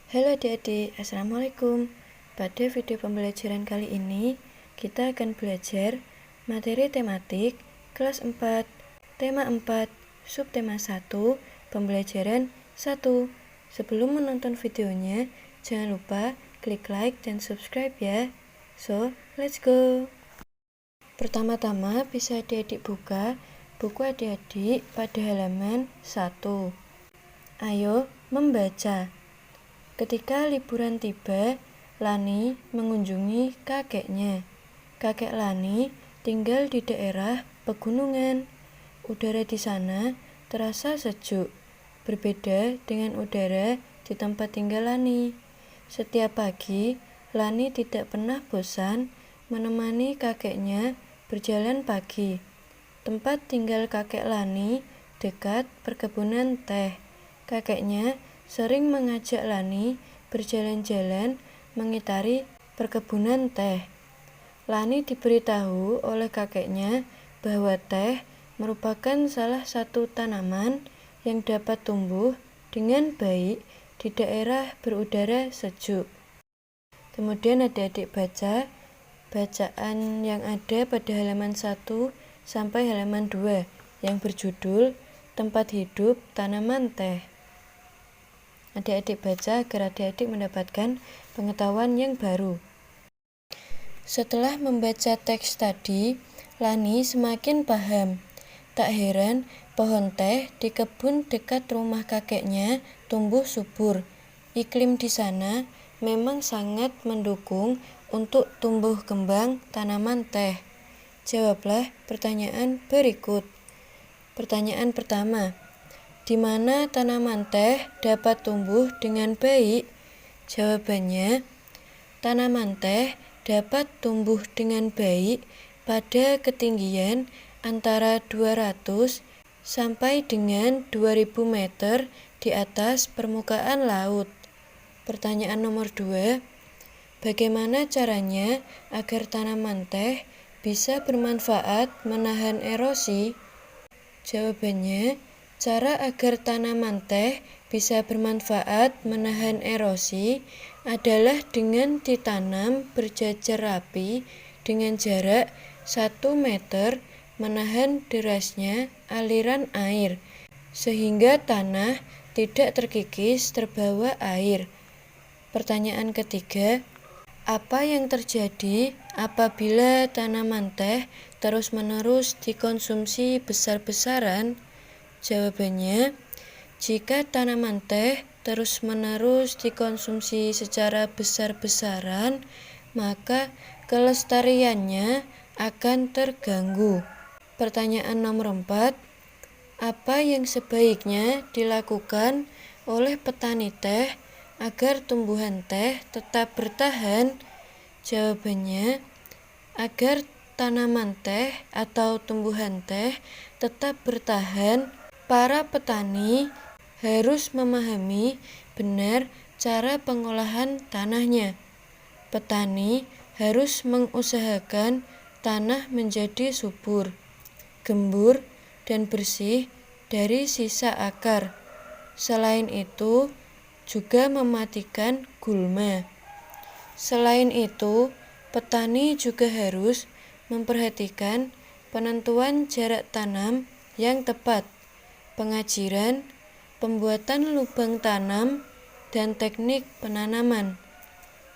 Halo adik-adik, Assalamualaikum. Pada video pembelajaran kali ini, kita akan belajar materi tematik kelas 4, tema 4, subtema 1, pembelajaran 1. Sebelum menonton videonya, jangan lupa klik like dan subscribe ya. So, let's go. Pertama-tama bisa adik-adik buka buku adik-adik pada halaman 1. Ayo membaca. Ketika liburan tiba, Lani mengunjungi kakeknya. Kakek Lani tinggal di daerah pegunungan. Udara di sana terasa sejuk, berbeda dengan udara di tempat tinggal Lani. Setiap pagi, Lani tidak pernah bosan menemani kakeknya berjalan pagi. Tempat tinggal kakek Lani dekat perkebunan teh. Kakeknya sering mengajak Lani berjalan-jalan mengitari perkebunan teh. Lani diberitahu oleh kakeknya bahwa teh merupakan salah satu tanaman yang dapat tumbuh dengan baik di daerah berudara sejuk. Kemudian adik-adik baca bacaan yang ada pada halaman 1 sampai halaman 2 yang berjudul Tempat Hidup Tanaman Teh. Adik-adik baca agar adik-adik mendapatkan pengetahuan yang baru. Setelah membaca teks tadi, Lani semakin paham. Tak heran pohon teh di kebun dekat rumah kakeknya tumbuh subur. Iklim di sana memang sangat mendukung untuk tumbuh kembang tanaman teh. Jawablah pertanyaan berikut. Pertanyaan pertama, di mana tanaman teh dapat tumbuh dengan baik? Jawabannya, tanaman teh dapat tumbuh dengan baik pada ketinggian antara 200 sampai dengan 2000 meter di atas permukaan laut. Pertanyaan nomor 2, bagaimana caranya agar tanaman teh bisa bermanfaat menahan erosi? Jawabannya, cara agar tanaman teh bisa bermanfaat menahan erosi adalah dengan ditanam berjajar rapi dengan jarak 1 meter menahan derasnya aliran air, sehingga tanah tidak terkikis terbawa air. Pertanyaan ketiga, apa yang terjadi apabila tanaman teh terus-menerus dikonsumsi besar-besaran? Jawabannya, jika tanaman teh terus-menerus dikonsumsi secara besar-besaran, maka kelestariannya akan terganggu. Pertanyaan nomor 4, apa yang sebaiknya dilakukan oleh petani teh agar tumbuhan teh tetap bertahan? Jawabannya, agar tanaman teh atau tumbuhan teh tetap bertahan, para petani harus memahami benar cara pengolahan tanahnya. Petani harus mengusahakan tanah menjadi subur, gembur, dan bersih dari sisa akar. Selain itu, juga mematikan gulma. Selain itu, petani juga harus memperhatikan penentuan jarak tanam yang tepat, pengajiran, pembuatan lubang tanam, dan teknik penanaman.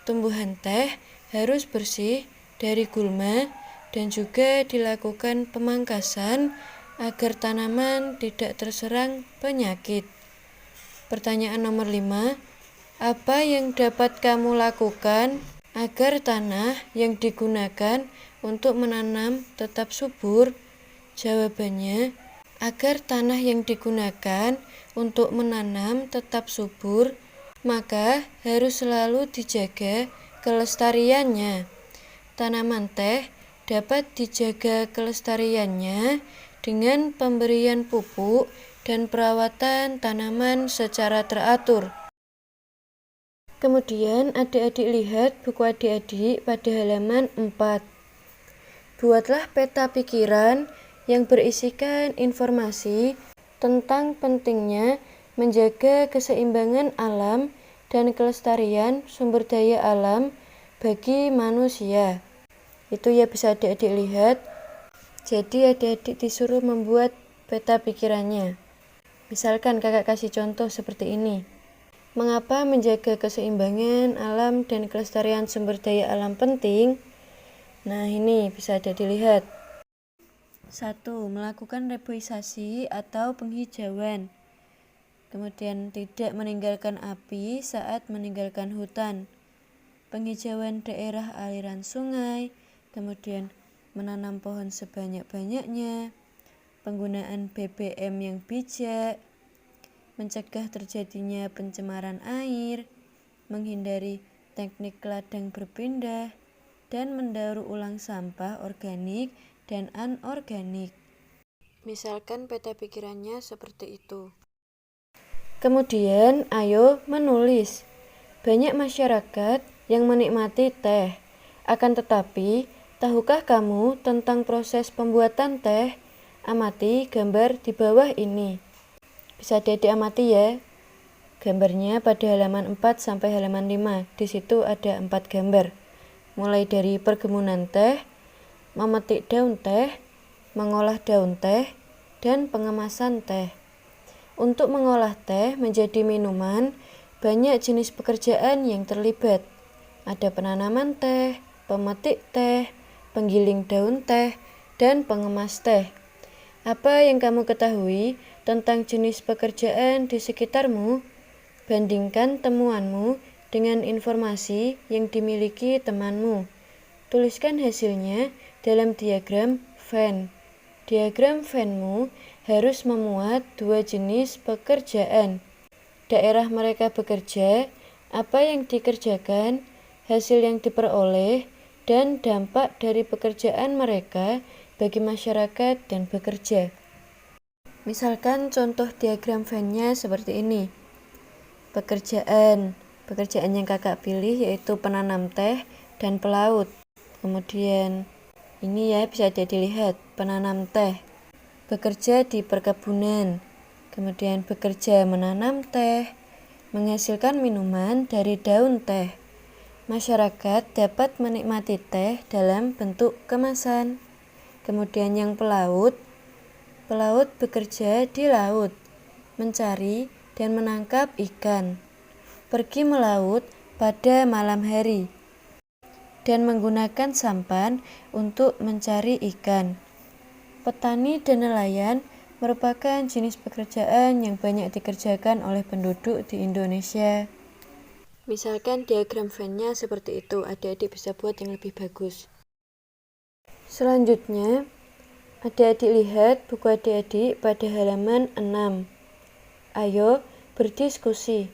Tumbuhan teh harus bersih dari gulma dan juga dilakukan pemangkasan agar tanaman tidak terserang penyakit. Pertanyaan nomor 5, apa yang dapat kamu lakukan agar tanah yang digunakan untuk menanam tetap subur? Jawabannya, agar tanah yang digunakan untuk menanam tetap subur, maka harus selalu dijaga kelestariannya. Tanaman teh dapat dijaga kelestariannya dengan pemberian pupuk dan perawatan tanaman secara teratur. Kemudian adik-adik lihat buku adik-adik pada halaman 4. Buatlah peta pikiran yang berisikan informasi tentang pentingnya menjaga keseimbangan alam dan kelestarian sumber daya alam bagi manusia. Itu ya bisa adik-adik lihat. Jadi adik-adik disuruh membuat peta pikirannya. Misalkan kakak kasih contoh seperti ini. Mengapa menjaga keseimbangan alam dan kelestarian sumber daya alam penting? Nah ini bisa adik-adik lihat. 1. Melakukan reboisasi atau penghijauan. Kemudian tidak meninggalkan api saat meninggalkan hutan. Penghijauan daerah aliran sungai, kemudian menanam pohon sebanyak-banyaknya, penggunaan BBM yang bijak, mencegah terjadinya pencemaran air, menghindari teknik ladang berpindah, dan mendaur ulang sampah organik dan anorganik. Misalkan peta pikirannya seperti itu. Kemudian, ayo menulis. Banyak masyarakat yang menikmati teh. Akan tetapi, tahukah kamu tentang proses pembuatan teh? Amati gambar di bawah ini. Bisa diamati ya. Gambarnya pada halaman 4 sampai halaman 5. Di situ ada 4 gambar. Mulai dari perkebunan teh, memetik daun teh, mengolah daun teh, dan pengemasan teh. Untuk mengolah teh menjadi minuman, banyak jenis pekerjaan yang terlibat. Ada penanaman teh, pemetik teh, penggiling daun teh, dan pengemas teh. Apa yang kamu ketahui tentang jenis pekerjaan di sekitarmu? Bandingkan temuanmu dengan informasi yang dimiliki temanmu. Tuliskan hasilnya dalam diagram Venn. Diagram Venn-mu harus memuat 2 jenis pekerjaan. Daerah mereka bekerja, apa yang dikerjakan, hasil yang diperoleh, dan dampak dari pekerjaan mereka bagi masyarakat dan bekerja. Misalkan contoh diagram Venn-nya seperti ini. Pekerjaan yang kakak pilih yaitu penanam teh dan pelaut. Kemudian ini ya bisa dilihat, penanam teh, bekerja di perkebunan, kemudian bekerja menanam teh, menghasilkan minuman dari daun teh. Masyarakat dapat menikmati teh dalam bentuk kemasan. Kemudian yang pelaut bekerja di laut, mencari dan menangkap ikan, pergi melaut pada malam hari, dan menggunakan sampan untuk mencari ikan. Petani dan nelayan merupakan jenis pekerjaan yang banyak dikerjakan oleh penduduk di Indonesia. Misalkan diagram Venn-nya seperti itu, adik-adik bisa buat yang lebih bagus. Selanjutnya, adik-adik lihat buku adik-adik pada halaman 6. Ayo berdiskusi.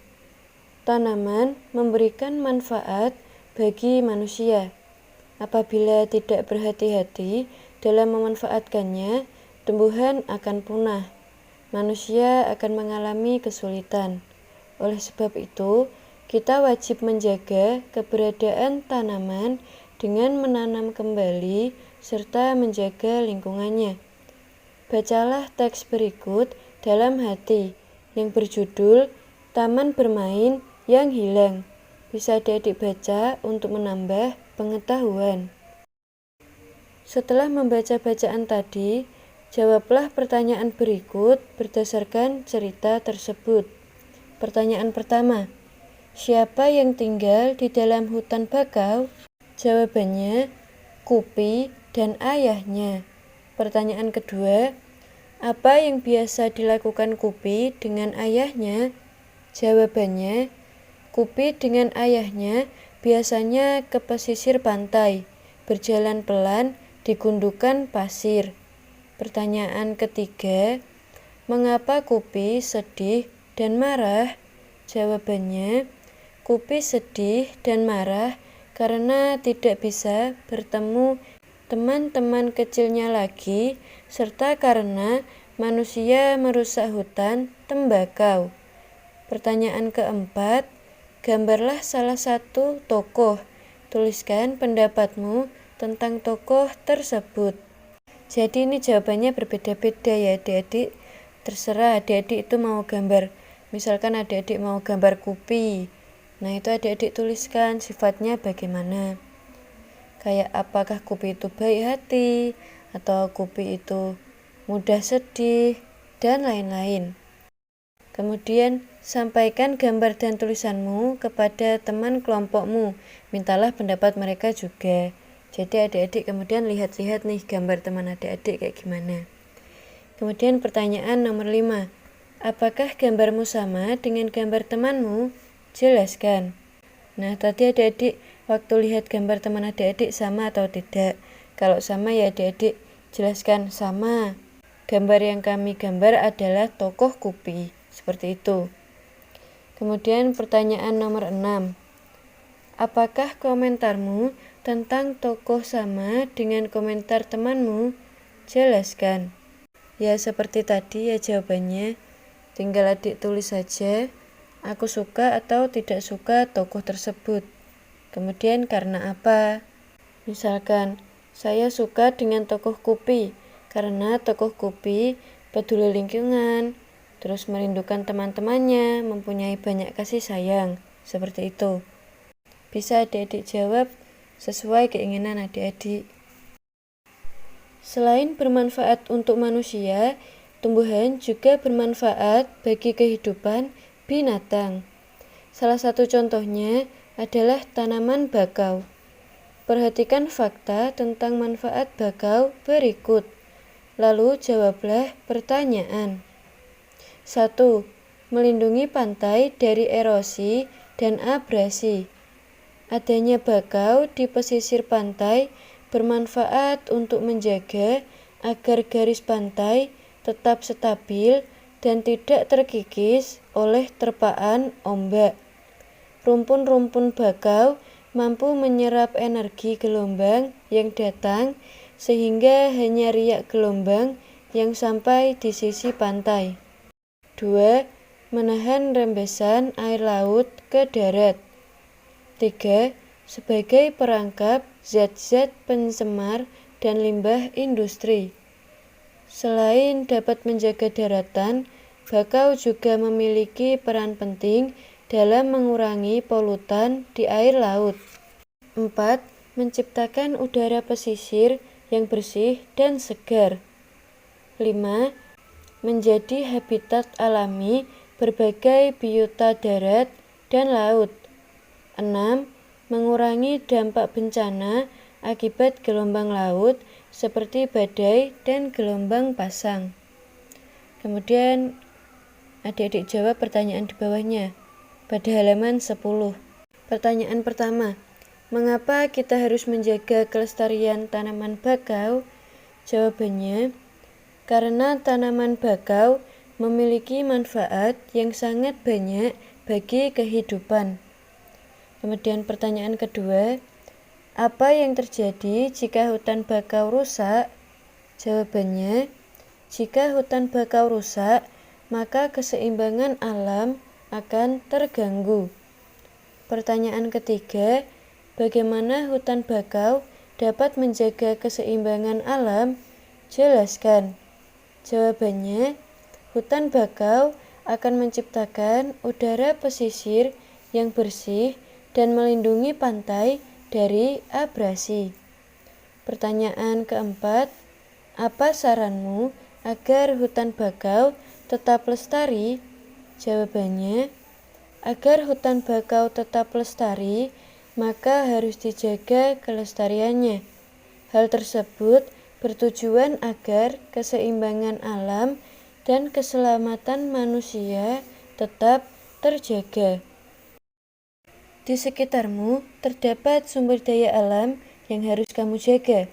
Tanaman memberikan manfaat bagi manusia. Apabila tidak berhati-hati dalam memanfaatkannya, tumbuhan akan punah. Manusia akan mengalami kesulitan. Oleh sebab itu, kita wajib menjaga keberadaan tanaman dengan menanam kembali serta menjaga lingkungannya. Bacalah teks berikut dalam hati yang berjudul Taman Bermain yang Hilang. Bisa adik-adik baca untuk menambah pengetahuan. Setelah membaca bacaan tadi, jawablah pertanyaan berikut berdasarkan cerita tersebut. Pertanyaan pertama, siapa yang tinggal di dalam hutan bakau? Jawabannya, Kupi dan ayahnya. Pertanyaan kedua, apa yang biasa dilakukan Kupi dengan ayahnya? Jawabannya, Kupi dengan ayahnya biasanya ke pesisir pantai, berjalan pelan di gundukan pasir. Pertanyaan ketiga, mengapa Kupi sedih dan marah? Jawabannya, Kupi sedih dan marah karena tidak bisa bertemu teman-teman kecilnya lagi, serta karena manusia merusak hutan tembakau. Pertanyaan keempat, gambarlah salah satu tokoh. Tuliskan pendapatmu tentang tokoh tersebut. Jadi ini jawabannya berbeda-beda ya adik-adik. Terserah adik-adik itu mau gambar. Misalkan adik-adik mau gambar Kupi, Nah, itu adik-adik tuliskan sifatnya bagaimana. Kayak apakah Kupi itu baik hati, atau Kupi itu mudah sedih, dan lain-lain. Kemudian, sampaikan gambar dan tulisanmu kepada teman kelompokmu. Mintalah pendapat mereka juga. Jadi adik-adik kemudian lihat-lihat nih gambar teman adik-adik kayak gimana. Kemudian pertanyaan nomor 5. Apakah gambarmu sama dengan gambar temanmu? Jelaskan. Nah, tadi adik-adik waktu lihat gambar teman adik-adik sama atau tidak? Kalau sama ya adik-adik jelaskan sama. Gambar yang kami gambar adalah tokoh Kupi. Seperti itu. Kemudian pertanyaan nomor 6. Apakah komentarmu tentang tokoh sama dengan komentar temanmu? Jelaskan. Ya seperti tadi ya jawabannya. Tinggal adik tulis saja, aku suka atau tidak suka tokoh tersebut. Kemudian karena apa? Misalkan, saya suka dengan tokoh Kupi, karena tokoh Kupi peduli lingkungan, terus merindukan teman-temannya, mempunyai banyak kasih sayang, seperti itu. Bisa adik-adik jawab sesuai keinginan adik-adik. Selain bermanfaat untuk manusia, tumbuhan juga bermanfaat bagi kehidupan binatang. Salah satu contohnya adalah tanaman bakau. Perhatikan fakta tentang manfaat bakau berikut. Lalu jawablah pertanyaan. 1. Melindungi pantai dari erosi dan abrasi. Adanya bakau di pesisir pantai bermanfaat untuk menjaga agar garis pantai tetap stabil dan tidak terkikis oleh terpaan ombak. Rumpun-rumpun bakau mampu menyerap energi gelombang yang datang sehingga hanya riak gelombang yang sampai di sisi pantai. 2. Menahan rembesan air laut ke darat. 3. Sebagai perangkap zat-zat pencemar dan limbah industri. Selain dapat menjaga daratan, bakau juga memiliki peran penting dalam mengurangi polutan di air laut. 4. Menciptakan udara pesisir yang bersih dan segar. 5. Menjadi habitat alami berbagai biota darat dan laut. 6. Mengurangi dampak bencana akibat gelombang laut seperti badai dan gelombang pasang. Kemudian adik-adik jawab pertanyaan di bawahnya pada halaman 10. Pertanyaan pertama, mengapa kita harus menjaga kelestarian tanaman bakau? Jawabannya, karena tanaman bakau memiliki manfaat yang sangat banyak bagi kehidupan. Kemudian pertanyaan kedua, apa yang terjadi jika hutan bakau rusak? Jawabannya, jika hutan bakau rusak, maka keseimbangan alam akan terganggu. Pertanyaan ketiga, bagaimana hutan bakau dapat menjaga keseimbangan alam? Jelaskan. Jawabannya, hutan bakau akan menciptakan udara pesisir yang bersih dan melindungi pantai dari abrasi. Pertanyaan keempat, apa saranmu agar hutan bakau tetap lestari? Jawabannya, agar hutan bakau tetap lestari, maka harus dijaga kelestariannya. Hal tersebut bertujuan agar keseimbangan alam dan keselamatan manusia tetap terjaga. Di sekitarmu terdapat sumber daya alam yang harus kamu jaga.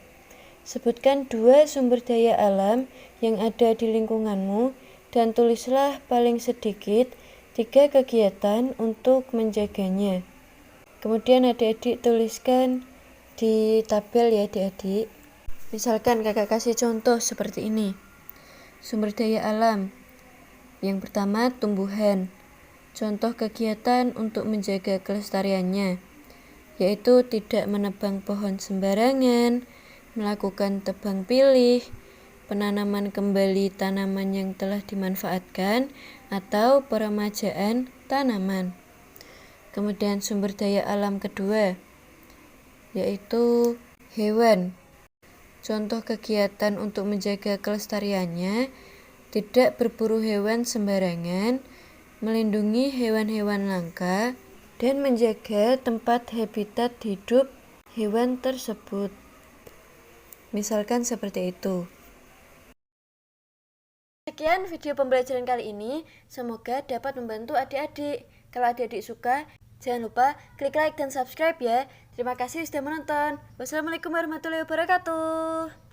Sebutkan 2 sumber daya alam yang ada di lingkunganmu dan tulislah paling sedikit 3 kegiatan untuk menjaganya. Kemudian adik-adik tuliskan di tabel ya adik-adik. Misalkan kakak kasih contoh seperti ini. Sumber daya alam. Yang pertama tumbuhan. Contoh kegiatan untuk menjaga kelestariannya, yaitu tidak menebang pohon sembarangan, melakukan tebang pilih, penanaman kembali tanaman yang telah dimanfaatkan, atau peremajaan tanaman. Kemudian sumber daya alam kedua, yaitu hewan. Contoh kegiatan untuk menjaga kelestariannya, tidak berburu hewan sembarangan, melindungi hewan-hewan langka, dan menjaga tempat habitat hidup hewan tersebut. Misalkan seperti itu. Sekian video pembelajaran kali ini, semoga dapat membantu adik-adik. Kalau adik-adik suka, jangan lupa klik like dan subscribe ya. Terima kasih sudah menonton. Wassalamualaikum warahmatullahi wabarakatuh.